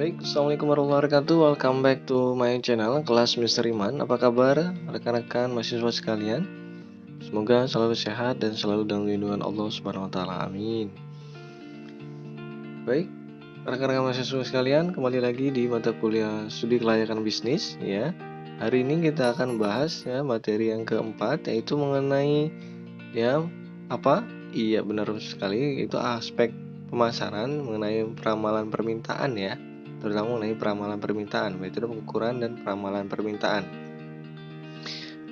Baik, Assalamualaikum warahmatullahi wabarakatuh. Welcome back to my channel, kelas Mister Iman. Apa kabar rekan-rekan mahasiswa sekalian? Semoga selalu sehat dan selalu dalam lindungan Allah Subhanahu wa taala. Amin. Baik, rekan-rekan mahasiswa sekalian, kembali lagi di mata kuliah studi kelayakan bisnis ya. Hari ini kita akan bahas ya materi yang keempat, yaitu mengenai ya apa? Iya, benar sekali, itu aspek pemasaran mengenai peramalan permintaan ya. Terutama mengenai peramalan permintaan, metode pengukuran dan peramalan permintaan.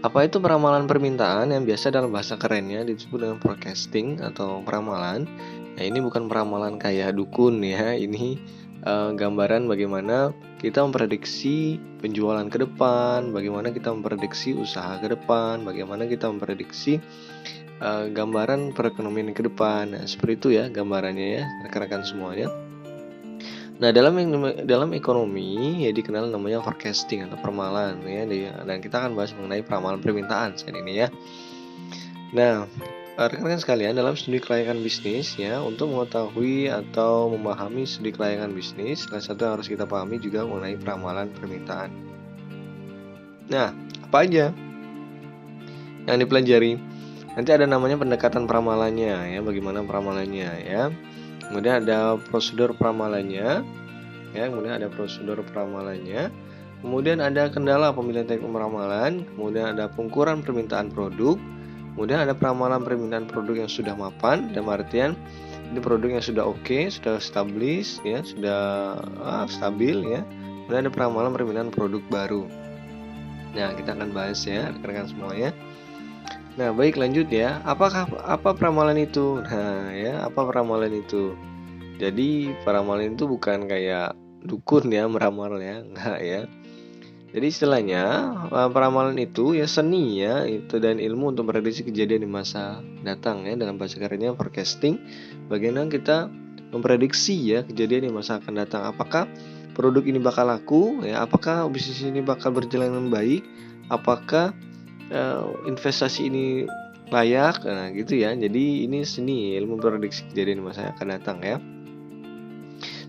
Apa itu peramalan permintaan? Yang biasa dalam bahasa kerennya disebut dengan forecasting atau peramalan. Nah, ini bukan peramalan kayak dukun ya, ini gambaran bagaimana kita memprediksi penjualan ke depan, bagaimana kita memprediksi usaha ke depan, bagaimana kita memprediksi gambaran perekonomian ke depan. Nah, seperti itu ya gambarannya ya, rekan-rekan semuanya. Nah, dalam ekonomi ya dikenal namanya forecasting atau peramalan ya, dan kita akan bahas mengenai peramalan permintaan saat ini ya. Nah, rekan-rekan sekalian, dalam studi kelayakan bisnis ya, untuk mengetahui atau memahami studi kelayakan bisnis, salah satu yang harus kita pahami juga mengenai peramalan permintaan. Nah, apa aja yang dipelajari? Nanti ada namanya pendekatan peramalannya ya, bagaimana peramalannya ya. Kemudian ada prosedur peramalannya ya, kemudian ada kemudian ada kendala pemilihan teknik peramalan, kemudian ada pengukuran permintaan produk, kemudian ada peramalan permintaan produk yang sudah mapan, dalam artian ini produk yang sudah oke, sudah established ya, sudah stabil ya. Kemudian ada peramalan permintaan produk baru. Nah, kita akan bahas ya rekan-rekan semuanya. Nah, baik, lanjut ya. Apa peramalan itu? Nah, ya, apa peramalan itu? Jadi, peramalan itu bukan kayak dukun ya meramal ya, enggak ya. Jadi istilahnya peramalan itu ya seni ya, itu dan ilmu untuk memprediksi kejadian di masa datang ya, dalam bahasa kerennya forecasting. Bagaimana kita memprediksi ya kejadian di masa akan datang. Apakah produk ini bakal laku ya? Apakah bisnis ini bakal berjalan dengan baik? Apakah investasi ini layak, nah gitu ya. Jadi ini seni ilmu prediksi kejadian masa yang akan datang ya.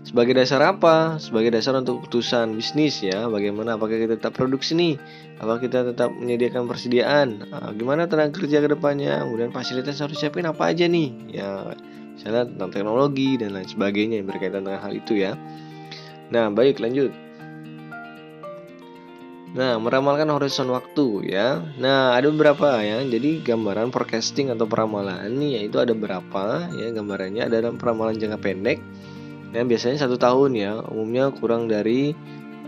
Sebagai dasar apa? Sebagai dasar untuk keputusan bisnis ya. Bagaimana, apakah kita tetap produksi nih? Apakah kita tetap menyediakan persediaan? Gimana tenaga kerja ke depannya? Kemudian fasilitas harus siapin apa aja nih? Ya, misalnya tentang teknologi dan lain sebagainya yang berkaitan dengan hal itu ya. Nah, baik, lanjut. Nah, meramalkan horizon waktu ya. Nah, ada beberapa ya. Jadi gambaran forecasting atau peramalan nih, yaitu ada berapa ya gambarannya. Ada dalam peramalan jangka pendek. Ya, biasanya 1 tahun ya. Umumnya kurang dari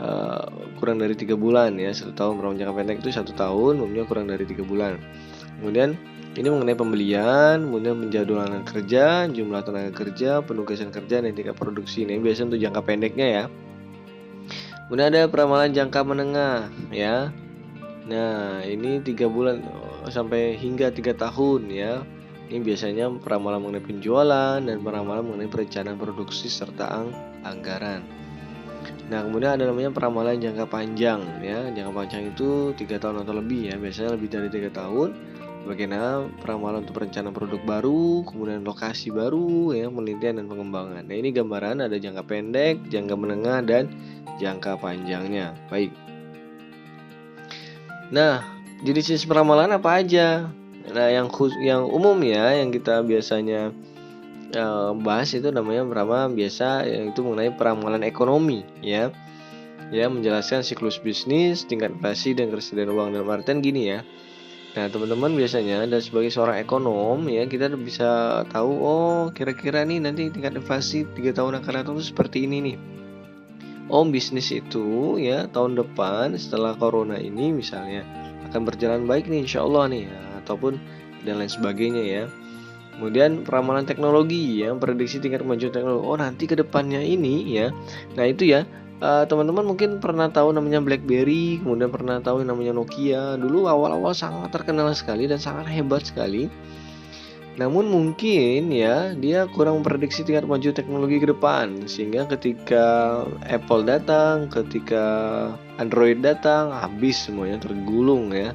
3 bulan ya. 1 tahun peramalan jangka pendek itu 1 tahun. Umumnya kurang dari 3 bulan. Kemudian ini mengenai pembelian, kemudian penjadwalan kerja, jumlah tenaga kerja, penugasan kerja, dan tingkat produksi. Ini biasanya untuk jangka pendeknya ya. Kemudian ada peramalan jangka menengah ya. Nah, ini 3 bulan sampai hingga 3 tahun ya. Ini biasanya peramalan mengenai penjualan dan peramalan mengenai perencanaan produksi serta anggaran. Nah, kemudian ada namanya peramalan jangka panjang ya. Jangka panjang itu 3 tahun atau lebih ya. Biasanya lebih dari 3 tahun. Bagaimana peramalan untuk perencanaan produk baru, kemudian lokasi baru ya, penelitian dan pengembangan. Nah, ini gambaran ada jangka pendek, jangka menengah, dan jangka panjangnya. Baik. Nah, jenis peramalan apa aja? Nah, yang umum ya, yang kita biasanya bahas itu namanya peramalan biasa, yaitu mengenai peramalan ekonomi ya. Ya, menjelaskan siklus bisnis, tingkat inflasi, dan ketersediaan uang. Dalam artian gini ya. Nah, teman-teman biasanya dan sebagai seorang ekonom ya, kita bisa tahu kira-kira nih nanti tingkat inflasi 3 tahun akan datang itu seperti ini nih. Bisnis itu ya tahun depan setelah corona ini misalnya akan berjalan baik nih insya Allah nih ya, ataupun dan lain sebagainya ya. Kemudian peramalan teknologi ya, prediksi tingkat kemajuan teknologi. Nanti ke depannya ini ya. Nah, itu ya. Teman-teman mungkin pernah tahu namanya BlackBerry, kemudian pernah tahu namanya Nokia. Dulu awal-awal sangat terkenal sekali dan sangat hebat sekali. Namun mungkin ya dia kurang memprediksi tingkat kemajuan teknologi ke depan, sehingga ketika Apple datang, ketika Android datang, habis semuanya, tergulung ya,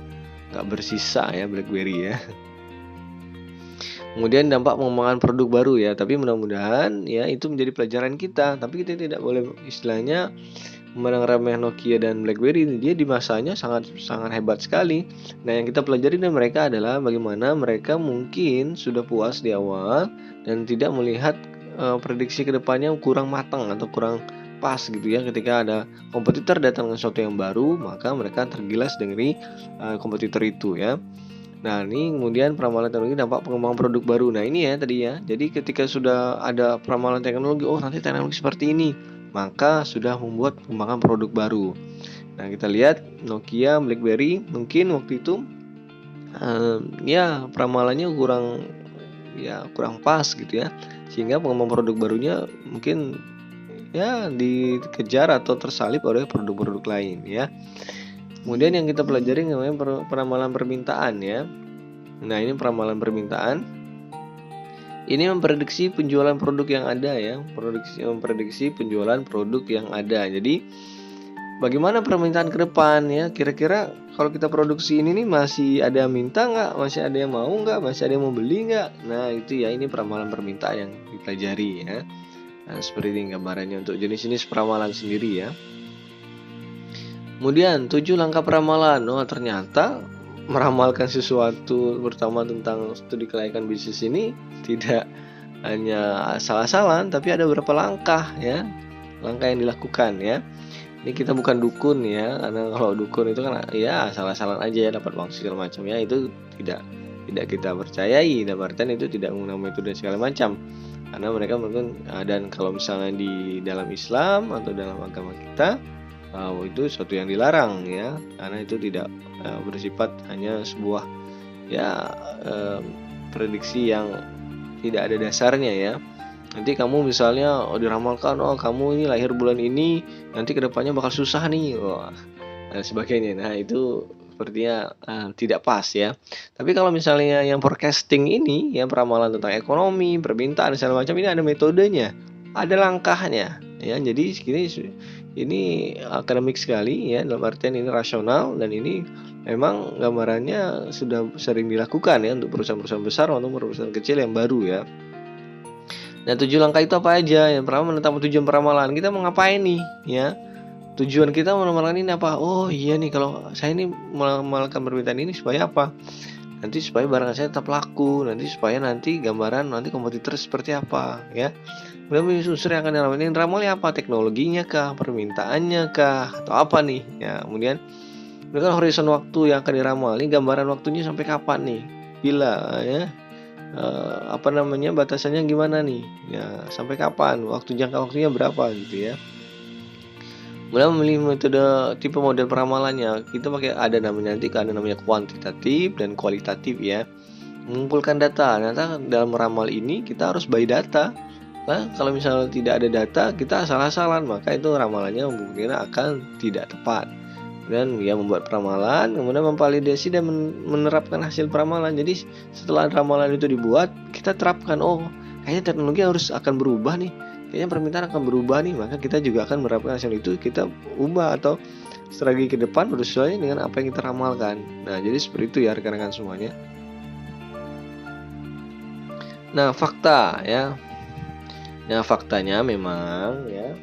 nggak bersisa ya BlackBerry ya. Kemudian dampak pengembangan produk baru ya, tapi mudah-mudahan ya itu menjadi pelajaran kita. Tapi kita tidak boleh istilahnya memandang remeh Nokia dan BlackBerry. Dia di masanya sangat sangat hebat sekali. Nah, yang kita pelajari dari mereka adalah bagaimana mereka mungkin sudah puas di awal dan tidak melihat prediksi kedepannya kurang matang atau kurang pas gitu ya. Ketika ada kompetitor datang dengan sesuatu yang baru, maka mereka tergilas dari kompetitor itu ya. Nah, ini kemudian peramalan teknologi dampak pengembangan produk baru. Nah, ini ya tadi ya. Jadi ketika sudah ada peramalan teknologi, oh nanti teknologi seperti ini, maka sudah membuat pengembangan produk baru. Nah, kita lihat Nokia, BlackBerry mungkin waktu itu ya peramalannya kurang pas gitu ya. Sehingga pengembangan produk barunya mungkin ya dikejar atau tersalip oleh produk-produk lain ya. Kemudian yang kita pelajari namanya peramalan permintaan ya. Nah, ini peramalan permintaan. Ini memprediksi penjualan produk yang ada ya, memprediksi penjualan produk yang ada. Jadi bagaimana permintaan ke depan ya? Kira-kira kalau kita produksi ini nih masih ada yang minta nggak? Masih ada yang mau nggak? Masih ada yang mau beli nggak? Nah, itu ya, ini peramalan permintaan yang dipelajari ya. Nah, seperti ini gambarannya untuk jenis-jenis peramalan sendiri ya. Kemudian 7 langkah peramalan. Oh, ternyata meramalkan sesuatu pertama tentang studi kelayakan bisnis ini tidak hanya asal-asalan, tapi ada beberapa langkah ya. Langkah yang dilakukan ya. Ini kita bukan dukun ya, karena kalau dukun itu kan ya asal-asalan aja ya, dapat uang segala macam ya, itu tidak kita percayai. Dan artian itu tidak menggunakan metode segala macam. Karena mereka mungkin dan kalau misalnya di dalam Islam atau dalam agama kita itu sesuatu yang dilarang ya, karena itu tidak bersifat hanya sebuah ya prediksi yang tidak ada dasarnya ya. Nanti kamu misalnya diramalkan, oh kamu ini lahir bulan ini, nanti kedepannya bakal susah nih, dan sebagainya. Nah, itu sepertinya tidak pas ya. Tapi kalau misalnya yang forecasting ini ya, peramalan tentang ekonomi, permintaan segala macam, ini ada metodenya, ada langkahnya ya. Jadi ini akademik sekali ya, dalam artian ini rasional, dan ini memang gambarannya sudah sering dilakukan ya untuk perusahaan-perusahaan besar maupun perusahaan kecil yang baru ya. Nah, 7 langkah itu apa aja? Yang pertama, menetapkan tujuan peramalan. Kita mau ngapain nih ya? Tujuan kita meramalkan ini apa? Oh iya nih, kalau saya ini meramalkan permintaan ini supaya apa? Nanti supaya barang saya tetap laku, nanti supaya nanti gambaran nanti kompetitor seperti apa ya. Kemudian unsur yang akan diramal, ini ramalnya apa? Teknologinya kah? Permintaannya kah? Atau apa nih? Ya, kemudian dengan horizon waktu yang akan diramal, ini gambaran waktunya sampai kapan nih? Bila ya. Batasannya gimana nih ya, sampai kapan, jangka waktunya berapa gitu ya. Kemudian memilih metode tipe model peramalannya, kita pakai ada namanya kuantitatif dan kualitatif ya. Mengumpulkan data. Ternyata dalam meramal ini kita harus by data. Nah, kalau misalnya tidak ada data, kita asal-asalan, maka itu ramalannya mungkin akan tidak tepat. Kemudian ya membuat peramalan, kemudian memvalidasi dan menerapkan hasil peramalan. Jadi setelah ramalan itu dibuat, kita terapkan, oh kayaknya teknologi akan berubah nih, kayaknya permintaan akan berubah nih, maka kita juga akan menerapkan hasil itu, kita ubah atau strategi ke depan bersesuaian dengan apa yang kita ramalkan. Nah, jadi seperti itu ya rekan-rekan semuanya. Nah, fakta ya. Nah, faktanya memang ya,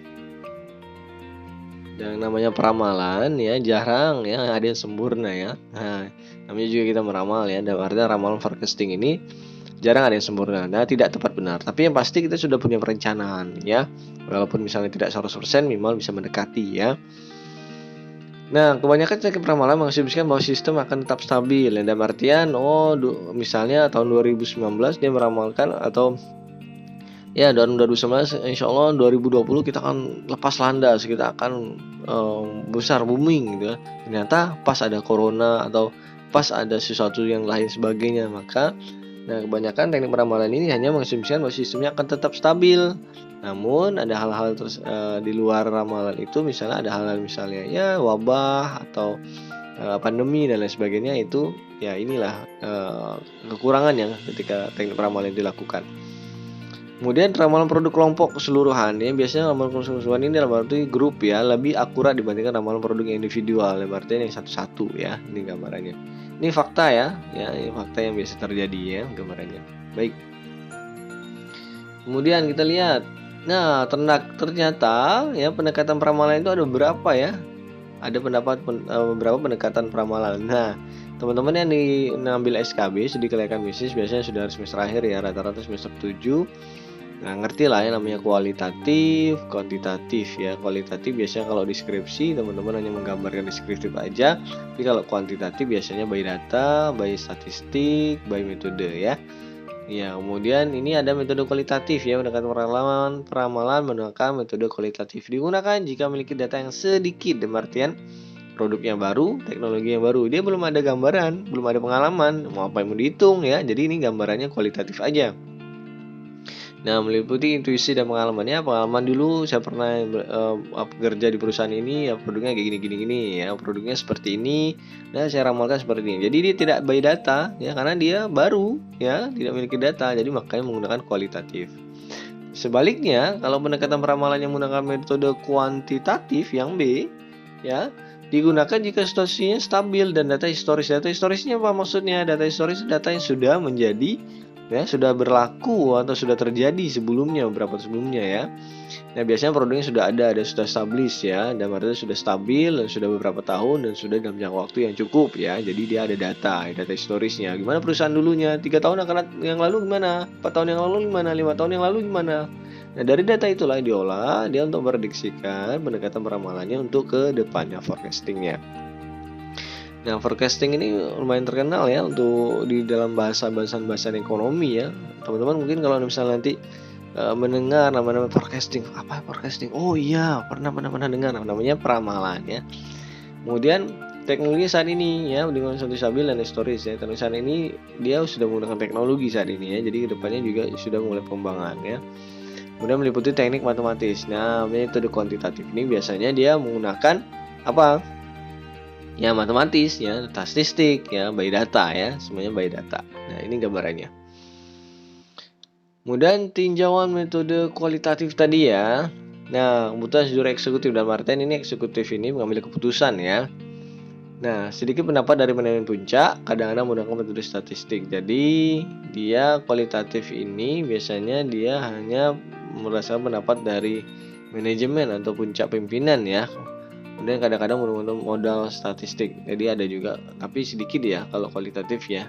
yang namanya peramalan ya jarang ya ada yang sempurna ya. Nah, namanya juga kita meramal ya, dalam artian ramalan forecasting ini jarang ada yang sempurna. Nah, tidak tepat benar, tapi yang pasti kita sudah punya perencanaan ya. Walaupun misalnya tidak 100%, minimal bisa mendekati ya. Nah, kebanyakan teknik peramalan mengasumsikan bahwa sistem akan tetap stabil. Dalam artian misalnya tahun 2019 dia meramalkan, atau ya dalam 2019 insya Allah 2020 kita akan lepas landas, kita akan besar booming gitu ya. Ternyata pas ada corona atau pas ada sesuatu yang lain sebagainya, maka kebanyakan teknik peramalan ini hanya mengasumsikan bahwa sistemnya akan tetap stabil. Namun ada hal-hal di luar ramalan itu, misalnya ada hal-hal misalnya ya wabah atau pandemi dan lain sebagainya, itu ya inilah kekurangan yang ketika teknik peramalan dilakukan. Kemudian ramalan produk kelompok keseluruhan ya, biasanya ramalan produk keseluruhan ini dalam arti grup ya, lebih akurat dibandingkan ramalan produk yang individual, dalam artian yang satu-satu ya. Ini gambarannya. Ini fakta ya, ini fakta yang biasa terjadi ya gambarannya. Baik. Kemudian kita lihat. Nah, ternyata ya pendekatan peramalan itu ada beberapa ya. Ada beberapa pendekatan peramalan. Nah, teman-teman yang ngambil SKB, studi kelayakan bisnis, biasanya sudah semester akhir ya, rata-rata semester 7. Nah, ngerti lah ya namanya kualitatif, kuantitatif ya. Kualitatif biasanya kalau deskripsi teman-teman hanya menggambarkan deskriptif aja. Tapi kalau kuantitatif biasanya by data, by statistik, by metode ya. Ya, kemudian ini ada metode kualitatif ya, pendekatan peramalan menggunakan metode kualitatif. Digunakan jika memiliki data yang sedikit, dalam artian produknya baru, teknologi yang baru. Dia belum ada gambaran, belum ada pengalaman, mau apa yang mau dihitung ya. Jadi ini gambarannya kualitatif aja. Nah, meliputi intuisi dan pengalamannya. Pengalaman dulu saya pernah bekerja di perusahaan ini, ya produknya kayak gini ya, produknya seperti ini. Nah, saya ramalkan seperti ini. Jadi dia tidak by data ya, karena dia baru ya, tidak memiliki data. Jadi makanya menggunakan kualitatif. Sebaliknya, kalau pendekatan peramalan yang menggunakan metode kuantitatif yang B ya, digunakan jika situasinya stabil dan data historis. Data historisnya apa maksudnya? Data historis data yang sudah menjadi ya, sudah berlaku atau sudah terjadi sebelumnya, beberapa sebelumnya ya. Nah, biasanya produknya sudah sudah established ya, dan artinya sudah stabil dan sudah beberapa tahun dan sudah dalam jangka waktu yang cukup ya. Jadi dia ada data historisnya. Gimana perusahaan dulunya? 3 tahun yang lalu gimana? 4 tahun yang lalu gimana? 5 tahun yang lalu gimana? Nah, dari data itulah diolah dia untuk prediksikan pendekatan peramalannya untuk ke depannya, forecastingnya. Nah, forecasting ini lumayan terkenal ya untuk di dalam bahasan ekonomi ya. Teman-teman mungkin kalau misalnya nanti mendengar nama-nama forecasting, apa forecasting? Oh iya, pernah dengar namanya peramalan ya. Kemudian teknologi saat ini ya dengan suatu stabil dan historis ya. Teknologi saat ini dia sudah menggunakan teknologi saat ini ya. Jadi kedepannya juga sudah mulai pengembangan ya. Kemudian meliputi teknik matematis. Nah, metode kuantitatif ini biasanya dia menggunakan apa? Ya, matematis ya, statistik ya, by data ya, semuanya by data. Nah, ini gambarannya. Kemudian tinjauan metode kualitatif tadi ya. Nah, kebutuhan jujur eksekutif dalam artian ini eksekutif ini mengambil keputusan ya. Nah, sedikit pendapat dari manajemen puncak, kadang-kadang menggunakan metode statistik. Jadi, dia kualitatif ini biasanya dia hanya merasakan pendapat dari manajemen atau puncak pimpinan ya. Kemudian kadang-kadang menggunakan modal statistik. Jadi ada juga, tapi sedikit ya kalau kualitatif ya.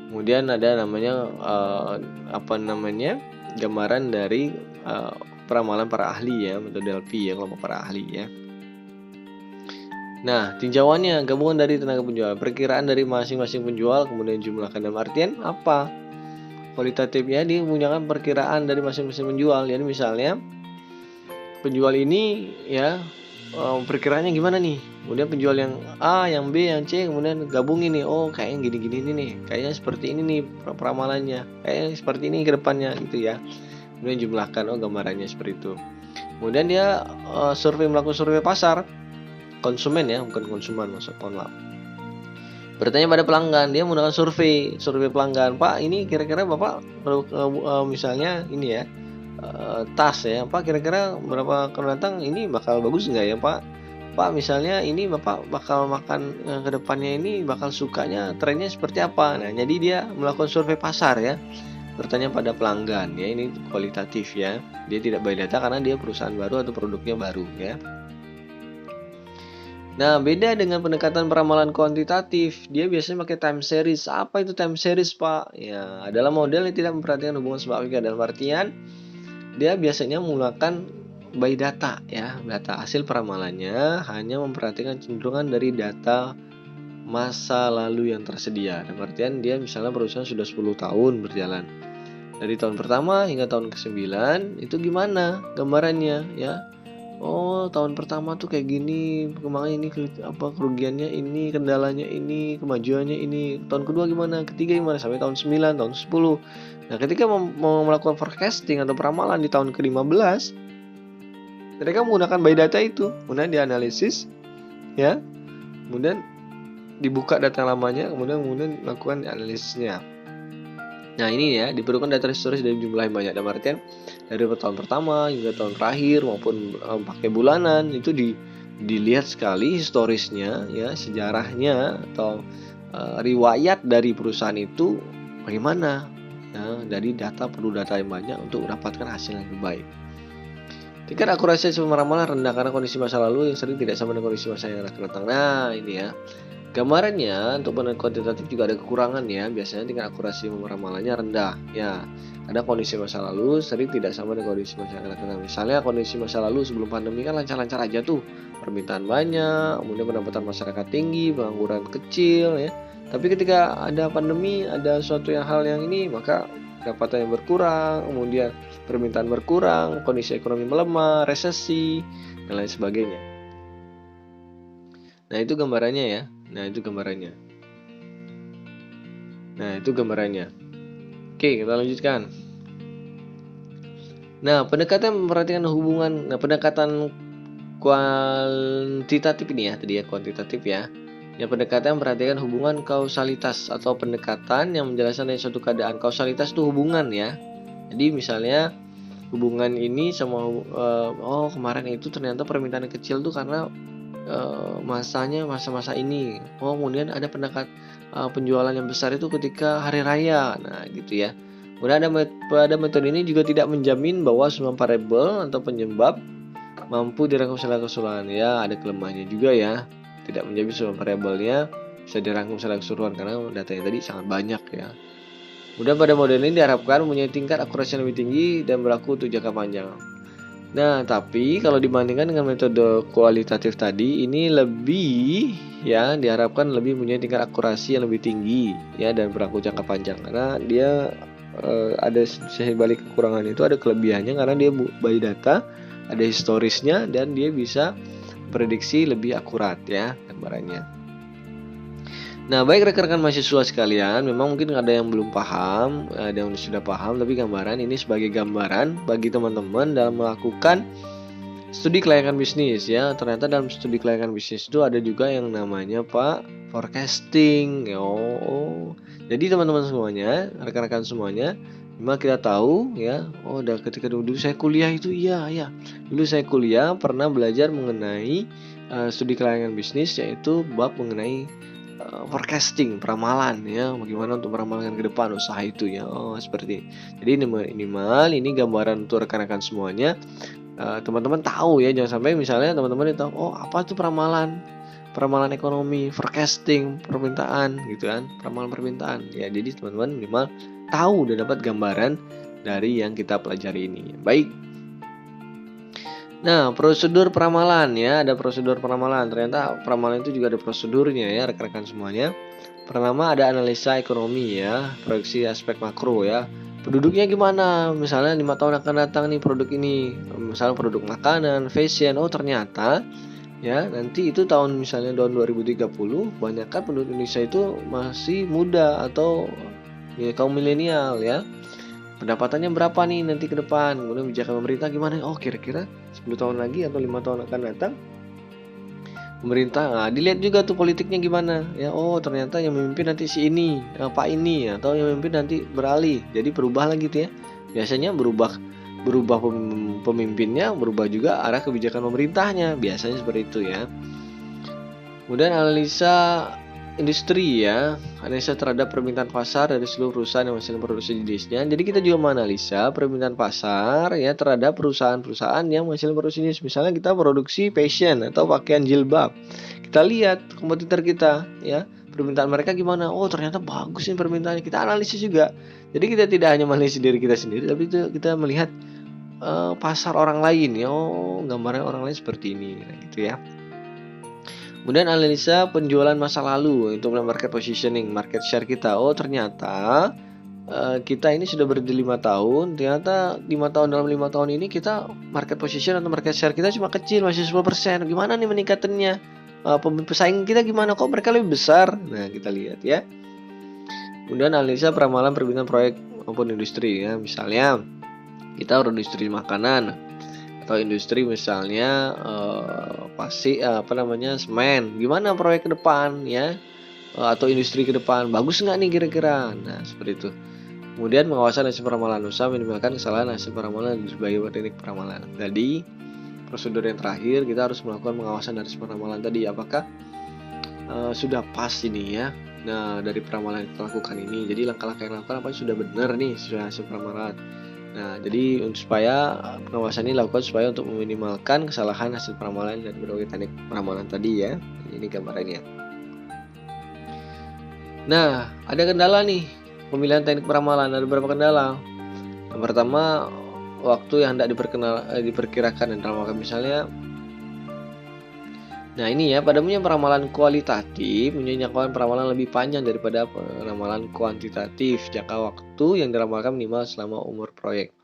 Kemudian ada namanya gambaran dari peramalan para ahli ya, metode LP ya, kelompok para ahli ya. Nah, tinjauannya gabungan dari tenaga penjual, perkiraan dari masing-masing penjual, kemudian jumlahkan dalam artian apa? Kualitatifnya dia menggunakan perkiraan dari masing-masing penjual. Jadi misalnya penjual ini ya perkiraannya gimana nih? Kemudian penjual yang A, yang B, yang C, kemudian gabungin nih. Oh, kayaknya gini-gini nih. Kayaknya seperti ini nih peramalannya. Kayaknya seperti ini ke depannya gitu ya. Kemudian jumlahkan, oh gambarannya seperti itu. Kemudian dia melakukan survei pasar. Konsumen ya, bukan konsumen, mohon maaf. Bertanya pada pelanggan, dia menggunakan survei pelanggan. Pak, ini kira-kira Bapak misalnya ini ya, tas ya, Pak kira-kira berapa kalau datang ini bakal bagus nggak ya Pak? Pak misalnya ini Bapak bakal makan ke depannya ini bakal sukanya trennya seperti apa? Nah, jadi dia melakukan survei pasar ya, bertanya pada pelanggan ya, ini kualitatif ya, dia tidak by data karena dia perusahaan baru atau produknya baru ya. Nah, beda dengan pendekatan peramalan kuantitatif, dia biasanya pakai time series. Apa itu time series Pak? Ya, adalah model yang tidak memperhatikan hubungan sebab akibat, dalam artian dia biasanya menggunakan by data ya, data hasil peramalannya hanya memperhatikan cenderungan dari data masa lalu yang tersedia. Dalam artian dia misalnya perusahaan sudah 10 tahun berjalan, dari tahun pertama hingga tahun ke-9 itu gimana gambarannya ya. Oh, tahun pertama tuh kayak gini, perkembangannya ini, kerugiannya ini, kendalanya ini, kemajuannya ini. Tahun kedua gimana, ketiga gimana, sampai tahun 9, tahun 10. Nah, ketika mau melakukan forecasting atau peramalan di tahun ke-15, mereka menggunakan by data itu, kemudian dianalisis ya. Kemudian dibuka data lamanya, kemudian melakukan analisisnya. Nah, ini ya, diperlukan data historis dari jumlah yang banyak. Dalam artian dari tahun pertama hingga tahun terakhir maupun pakai bulanan itu dilihat sekali historisnya ya, sejarahnya atau riwayat dari perusahaan itu bagaimana ya, dari perlu data yang banyak untuk mendapatkan hasil yang lebih baik. Tingkat akurasi hasil ramalan rendah karena kondisi masa lalu yang sering tidak sama dengan kondisi masa yang akan datang. Nah, ini ya. Gambarannya untuk penelitian kuantitatif juga ada kekurangan ya. Biasanya tingkat akurasi ramalannya rendah ya. Karena kondisi masa lalu sering tidak sama dengan kondisi masa yang akan datang. Misalnya kondisi masa lalu sebelum pandemi kan lancar-lancar aja tuh. Permintaan banyak, kemudian pendapatan masyarakat tinggi, pengangguran kecil ya. Tapi ketika ada pandemi, ada suatu hal yang ini, maka pendapatan yang berkurang, kemudian permintaan berkurang, kondisi ekonomi melemah, resesi, dan lain sebagainya. Nah, itu gambarannya ya. Nah, itu gambarannya. Oke, kita lanjutkan. Nah, pendekatan memperhatikan hubungan, pendekatan kuantitatif ini ya, tadi ya kuantitatif ya. Yang pendekatan memperhatikan hubungan kausalitas atau pendekatan yang menjelaskan dari suatu keadaan. Kausalitas itu hubungan ya. Jadi misalnya hubungan ini sama kemarin itu ternyata permintaan kecil tuh karena masanya masa-masa ini. Kemudian ada penjualan yang besar itu ketika hari raya. Nah, gitu ya. Kemudian pada metode ini juga tidak menjamin bahwa semua variabel atau penyebab mampu dirangkum secara keseluruhan. Ya, ada kelemahannya juga ya. Tidak menjamin semua variabelnya bisa dirangkum secara keseluruhan karena datanya tadi sangat banyak ya. Kemudian pada model ini diharapkan mempunyai tingkat akurasi yang lebih tinggi dan berlaku untuk jangka panjang. Nah, tapi kalau dibandingkan dengan metode kualitatif tadi, ini lebih ya diharapkan lebih mempunyai tingkat akurasi yang lebih tinggi ya dan berlaku jangka panjang karena dia ada sisi balik kekurangan itu ada kelebihannya karena dia by data, ada historisnya dan dia bisa prediksi lebih akurat ya gambarannya. Nah, baik rekan-rekan mahasiswa sekalian, memang mungkin ada yang belum paham, ada yang sudah paham, tapi gambaran ini sebagai gambaran bagi teman-teman dalam melakukan studi kelayakan bisnis ya. Ternyata dalam studi kelayakan bisnis itu ada juga yang namanya forecasting. Jadi teman-teman semuanya, rekan-rekan semuanya, memang kita tahu ya. Ketika dulu saya kuliah itu iya. Dulu saya kuliah pernah belajar mengenai studi kelayakan bisnis, yaitu bab mengenai forecasting, peramalan ya, bagaimana untuk meramalkan ke depan usaha itu ya. Seperti ini. Jadi minimal ini gambaran untuk rekan-rekan semuanya. Teman-teman tahu ya, jangan sampai misalnya teman-teman tahu apa itu peramalan ekonomi, forecasting, permintaan gitu kan, peramalan permintaan ya. Jadi teman-teman minimal tahu dan dapat gambaran dari yang kita pelajari ini. Baik. Nah, prosedur peramalan ya, ada prosedur peramalan. Ternyata peramalan itu juga ada prosedurnya ya, rekan-rekan semuanya. Pertama ada analisa ekonomi ya, proyeksi aspek makro ya. Penduduknya gimana? Misalnya 5 tahun akan datang nih produk ini, misalnya produk makanan, fashion. Ternyata ya nanti itu tahun 2030 banyakkan penduduk Indonesia itu masih muda atau ya, kaum milenial ya. Pendapatannya berapa nih nanti ke depan, kemudian kebijakan pemerintah gimana, kira-kira 10 tahun lagi atau 5 tahun akan datang pemerintah, dilihat juga tuh politiknya gimana ya. Ternyata yang memimpin nanti si ini, Pak ini, atau yang memimpin nanti beralih, jadi berubah lagi gitu ya. Biasanya berubah pemimpinnya, berubah juga arah kebijakan pemerintahnya, biasanya seperti itu ya. Kemudian analisa industri ya, analisa terhadap permintaan pasar dari seluruh perusahaan yang masih memproduksi jenisnya. Jadi kita juga menganalisa permintaan pasar ya terhadap perusahaan-perusahaan yang masih memproduksi jenis. Misalnya kita produksi fashion atau pakaian jilbab, kita lihat kompetitor kita ya, permintaan mereka gimana. Ternyata bagus nih permintaannya, kita analisis juga. Jadi kita tidak hanya menganalisis diri kita sendiri, tapi kita melihat pasar orang lain ya. Gambarnya orang lain seperti ini gitu ya. Kemudian analisa penjualan masa lalu untuk market positioning, market share kita. Ternyata kita ini sudah berdiri 5 tahun. Ternyata dalam 5 tahun ini kita market position atau market share kita cuma kecil, masih 10%. Gimana nih meningkatannya? Pesaing kita gimana? Kok mereka lebih besar? Nah, kita lihat ya. Kemudian analisa peramalan permintaan proyek maupun industri ya. Misalnya kita industri makanan atau industri misalnya semen, gimana proyek ke depan ya, atau industri ke depan bagus nggak nih kira-kira. Nah, seperti itu. Kemudian pengawasan hasil peramalan usaha, minimalkan kesalahan hasil peramalan sebagai teknik peramalan. Jadi prosedur yang terakhir kita harus melakukan pengawasan dari peramalan tadi, apakah sudah pas ini ya, Nah, dari peramalan yang kita lakukan ini, jadi langkah-langkah yang dilakukan apa sudah benar nih sesuai hasil peramalan. Nah, jadi supaya pengawasan ini dilakukan supaya untuk meminimalkan kesalahan hasil peramalan dan berbagai teknik peramalan tadi ya. Ini gambarannya. Nah, ada kendala nih pemilihan teknik peramalan. Ada beberapa kendala. Yang pertama, waktu yang hendak diperkirakan dan dalam waktu misalnya. Nah, ini ya, pada umumnya peramalan kualitatif punya jangkauan peramalan lebih panjang daripada peramalan kuantitatif. Jangka waktu yang diramalkan minimal selama umur proyek.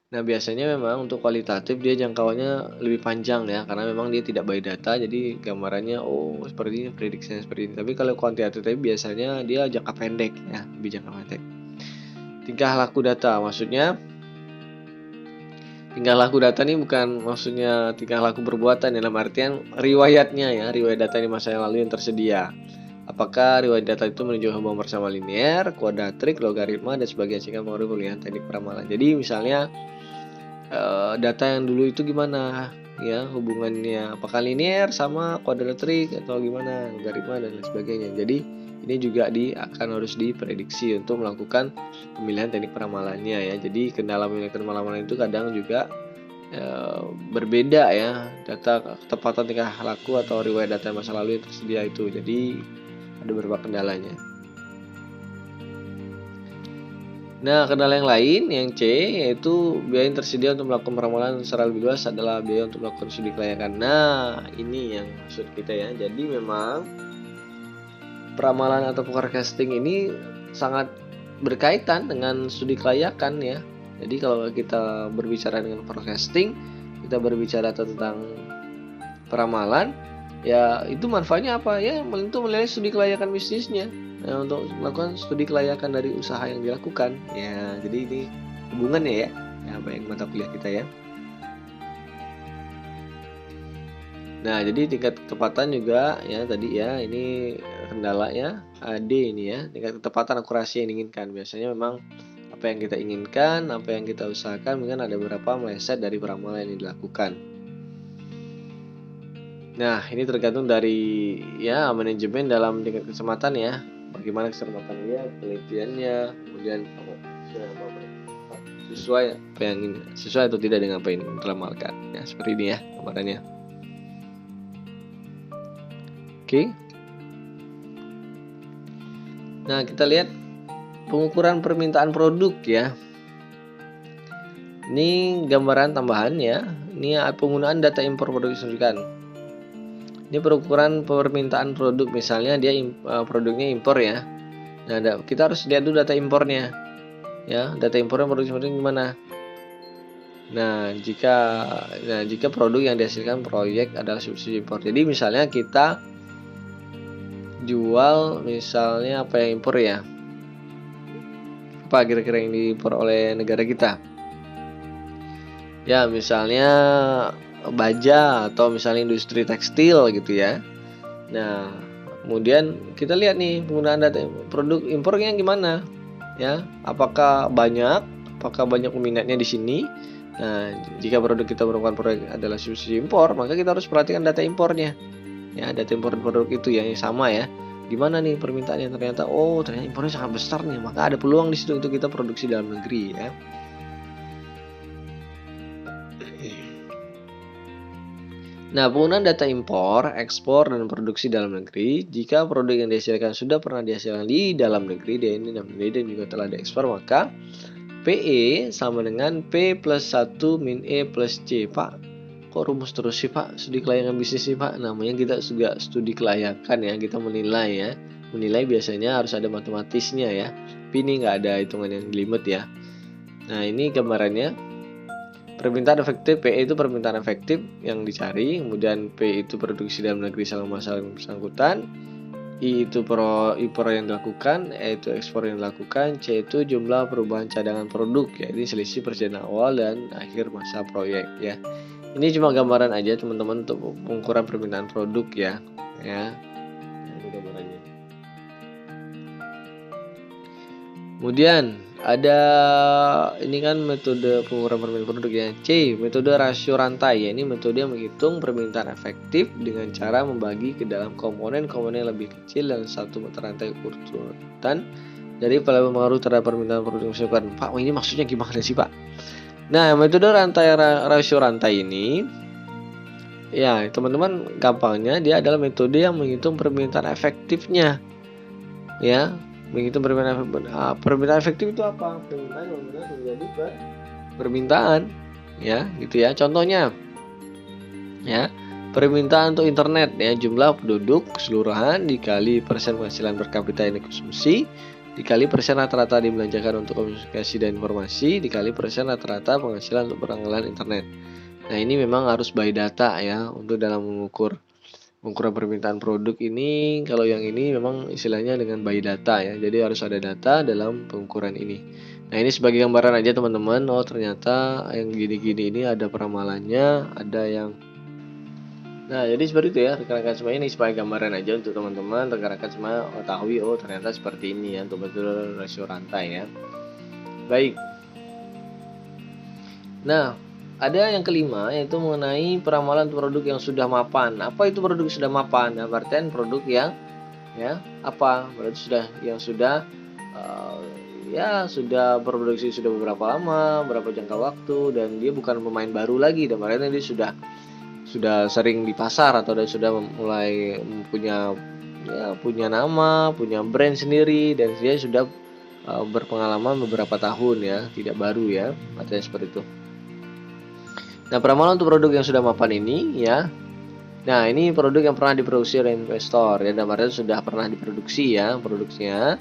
Nah, biasanya memang untuk kualitatif dia jangkauannya lebih panjang ya, karena memang dia tidak by data, jadi gambarannya seperti ini, prediksinya seperti ini. Tapi kalau kuantitatif biasanya dia jangka pendek ya, lebih jangka pendek. Tingkah laku data, maksudnya tingkah laku data ini bukan maksudnya tingkah laku perbuatan dalam artian riwayatnya ya, riwayat data di masa yang lalu yang tersedia. Apakah riwayat data itu menunjukkan hubungan bersama linear, kuadratrik, logaritma, dan sebagainya sehingga mempengaruhi pemilihan teknik peramalan. Jadi misalnya data yang dulu itu gimana ya hubungannya, apakah linear sama kuadratrik atau gimana, logaritma dan lain sebagainya. Jadi ini juga akan harus diprediksi untuk melakukan pemilihan teknik peramalannya ya. Jadi kendala pemilihan peramalan itu kadang juga berbeda ya, data ketepatan tingkah laku atau riwayat data masa lalu yang tersedia itu. Jadi ada beberapa kendalanya. Nah, kendala yang lain, yang C, yaitu biaya yang tersedia untuk melakukan peramalan secara lebih luas adalah biaya untuk melakukan studi kelayakan. Nah, ini yang maksud kita ya. Jadi memang peramalan atau forecasting ini sangat berkaitan dengan studi kelayakan ya. Jadi kalau kita berbicara dengan forecasting, kita berbicara tentang peramalan, ya itu manfaatnya apa ya? Itu menilai studi kelayakan bisnisnya. Nah, untuk melakukan studi kelayakan dari usaha yang dilakukan ya, jadi ini hubungannya ya apa yang mata kuliah kita ya. Nah, jadi tingkat ketepatan juga ya tadi ya, ini kendala ya, AD ini ya, tingkat ketepatan akurasi yang diinginkan. Biasanya memang apa yang kita inginkan, apa yang kita usahakan, mungkin ada beberapa meleset dari peramalan yang dilakukan. Nah, ini tergantung dari ya manajemen dalam tingkat kecermatan ya. Bagaimana kecermatannya, penelitiannya, kemudian sesuai atau tidak dengan apa yang diramalkan ya, seperti ini ya gambarannya. Oke. Nah, kita lihat pengukuran permintaan produk ya. Ini gambaran tambahan ya. Ini penggunaan data impor produk disuntikan. Ini pengukuran permintaan produk, misalnya dia produknya impor ya. Nah, kita harus lihat dulu data impornya. Ya, data impornya produk gimana? Nah, jika produk yang dihasilkan proyek adalah subsidi impor. Jadi misalnya kita jual misalnya apa yang impor ya? Apa kira-kira yang diimpor oleh negara kita? Ya, misalnya baja atau misalnya industri tekstil gitu ya. Nah, kemudian kita lihat nih penggunaan data produk impornya gimana ya, apakah banyak peminatnya di sini. Nah, jika produk kita merupakan proyek adalah subsidi impor, maka kita harus perhatikan data impornya ya, data impor produk itu yang sama ya, gimana nih permintaannya. Ternyata impornya sangat besar nih, maka ada peluang di situ untuk kita produksi dalam negeri ya. Nah, penggunaan data impor, ekspor, dan produksi dalam negeri. Jika produk yang dihasilkan sudah pernah dihasilkan di dalam negeri, dan juga telah diekspor, maka PE sama dengan P plus 1 min E plus C. Pak, kok rumus terus sih Pak? Studi kelayakan bisnis sih Pak. Namanya kita juga studi kelayakan ya, kita menilai ya. Menilai biasanya harus ada matematisnya ya. Tapi ini nggak ada hitungan yang limit ya. Nah, ini gambarannya. Permintaan efektif, PE itu permintaan efektif yang dicari, kemudian P itu produksi dalam negeri selama masa bersangkutan, I itu impor yang dilakukan, E itu ekspor yang dilakukan, C itu jumlah perubahan cadangan produk ya, ini selisih perjalanan awal dan akhir masa proyek ya. Ini cuma gambaran aja teman-teman untuk pengukuran permintaan produk ya. Ini gambarannya. Kemudian Ada ini kan metode pengukuran permintaan produk ya. C, metode rasio rantai ya. Ini metode yang menghitung permintaan efektif dengan cara membagi ke dalam komponen-komponen yang lebih kecil dan satu rantai urutan. Jadi pada pengaruh terhadap permintaan produk yang disesuaikan. Pak, ini maksudnya gimana sih, Pak? Nah, metode rasio rantai ini ya, teman-teman, gampangnya dia adalah metode yang menghitung permintaan efektifnya. Ya, menghitung permintaan efektif itu apa? Permintaan yang benar menjadi permintaan, ya, gitu ya. Contohnya, ya, permintaan untuk internet ya, jumlah penduduk keseluruhan dikali persen penghasilan per kapita yang dikonsumsi dikali persen rata-rata dibelanjakan untuk komunikasi dan informasi dikali persen rata-rata penghasilan untuk perangkat internet. Nah, ini memang harus by data ya untuk dalam mengukur permintaan produk ini. Kalau yang ini memang istilahnya dengan by data ya. Jadi harus ada data dalam pengukuran ini. Nah, ini sebagai gambaran aja teman-teman. Oh, ternyata yang gini-gini ini ada peramalannya, ada yang Nah, jadi seperti itu ya rekan-rekan semua, ini sebagai gambaran aja untuk teman-teman, rekan-rekan semua ketahui oh ternyata seperti ini ya untuk betul rasio rantai ya. Baik. Nah, ada yang kelima yaitu mengenai peramalan produk yang sudah mapan. Apa itu produk sudah mapan? Nah, artian produk yang ya apa? Berarti sudah ya sudah berproduksi sudah beberapa lama, berapa jangka waktu, dan dia bukan pemain baru lagi, dan artinya dia sudah sering di pasar atau sudah mulai punya nama, punya brand sendiri, dan dia sudah berpengalaman beberapa tahun ya, tidak baru ya, artinya seperti itu. Nah, peramalan untuk produk yang sudah mapan ini ya. Nah, ini produk yang pernah diproduksi oleh investor ya, dan artinya sudah pernah diproduksi ya produksinya.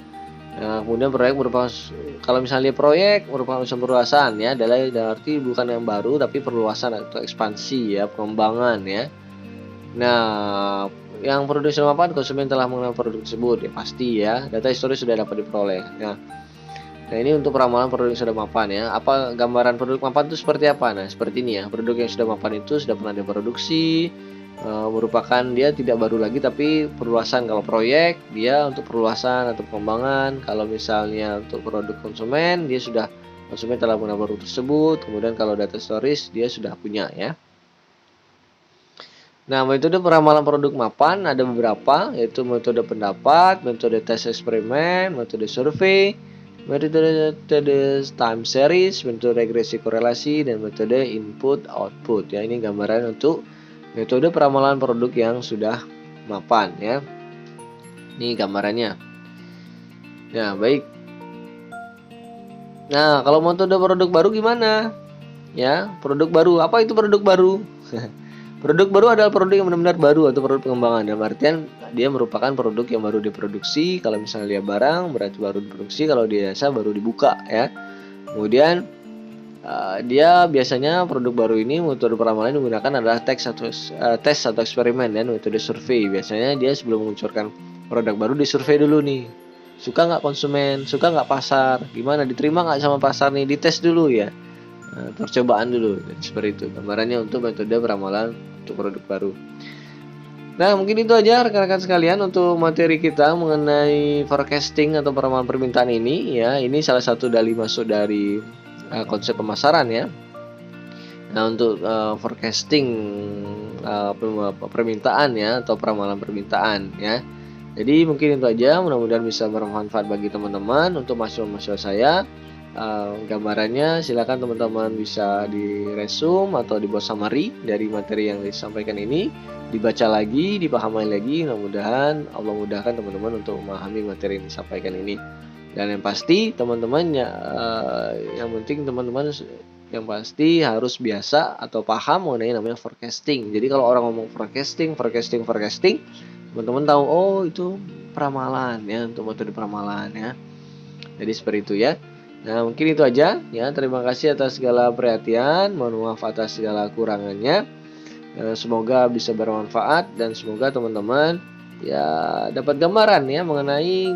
Nah, kemudian proyek merupakan, kalau misalnya proyek merupakan usaha perluasan ya, adalah arti bukan yang baru tapi perluasan atau ekspansi ya, pengembangan ya. Nah, yang produk sudah mapan, konsumen telah mengenal produk tersebut ya, pasti ya, data historis sudah dapat diperoleh. Nah, ini untuk peramalan produk yang sudah mapan ya. Apa gambaran produk mapan itu seperti apa? Nah, seperti ini ya, produk yang sudah mapan itu sudah pernah diproduksi, merupakan dia tidak baru lagi tapi perluasan. Kalau proyek dia untuk perluasan atau pengembangan. Kalau misalnya untuk produk konsumen, konsumen telah mengenal produk tersebut. Kemudian kalau data storage dia sudah punya ya. Nah, metode peramalan produk mapan ada beberapa, yaitu metode pendapat, metode tes eksperimen, metode survei, metode time series, metode regresi korelasi, dan metode input output ya. Ini gambaran untuk metode peramalan produk yang sudah mapan ya. Ini gambarannya. Nah, baik. Nah, kalau metode produk baru gimana? Ya, produk baru. Apa itu produk baru? Produk baru adalah produk yang benar-benar baru atau produk pengembangan. Dalam artian dia merupakan produk yang baru diproduksi. Kalau misalnya dia barang berarti baru diproduksi. Kalau dia jasa baru dibuka ya. Kemudian dia biasanya produk baru ini metode peramalan yang digunakan adalah tes atau eksperimen dan metode survei. Biasanya dia sebelum menguncurkan produk baru disurvei dulu nih, suka nggak konsumen, suka nggak pasar, gimana, diterima nggak sama pasar nih, dites dulu ya, percobaan dulu, seperti itu gambarannya untuk metode peramalan untuk produk baru. Nah, mungkin itu aja rekan-rekan sekalian untuk materi kita mengenai forecasting atau peramalan permintaan ini ya. Ini salah satu masuk dari konsep pemasaran ya. Nah, untuk forecasting permintaan ya atau peramalan permintaan ya. Jadi mungkin itu aja, mudah-mudahan bisa bermanfaat bagi teman-teman. Untuk mahasiswa saya, gambarannya silakan teman-teman bisa diresum atau dibuat summary dari materi yang disampaikan ini, dibaca lagi, dipahami lagi. Mudah-mudahan Allah mudahkan teman-teman untuk memahami materi yang disampaikan ini. Dan yang pasti teman-teman yang penting teman-teman yang pasti harus biasa atau paham mengenai namanya forecasting. Jadi kalau orang ngomong forecasting, teman-teman tahu oh itu peramalan ya, untuk metode peramalan ya. Jadi seperti itu ya. Nah, mungkin itu aja ya. Terima kasih atas segala perhatian, mohon maaf atas segala kurangannya. Semoga bisa bermanfaat dan semoga teman-teman ya dapat gambaran ya mengenai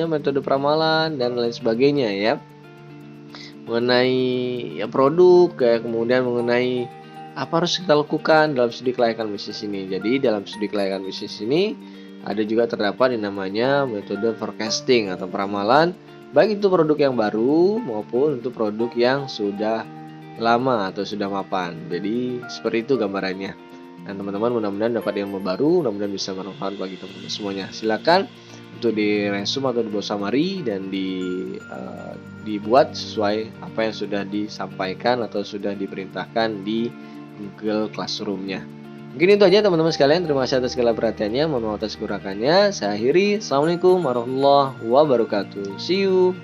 metode peramalan dan lain sebagainya ya, mengenai ya produk ya, kemudian mengenai apa harus kita lakukan dalam studi kelayakan bisnis ini. Jadi dalam studi kelayakan bisnis ini ada juga terdapat yang namanya metode forecasting atau peramalan Baik itu produk yang baru maupun untuk produk yang sudah lama atau sudah mapan. Jadi seperti itu gambarannya. Dan teman-teman mudah-mudahan dapat ilmu baru, mudah-mudahan bisa bermanfaat bagi teman-teman semuanya. Silakan untuk di resume atau dibuat summary dan dibuat sesuai apa yang sudah disampaikan atau sudah diperintahkan di Google Classroom-nya. Mungkin itu aja teman-teman sekalian. Terima kasih atas segala perhatiannya. Mohon maaf atas kekurangannya. Saya akhiri. Assalamualaikum warahmatullahi wabarakatuh. See you.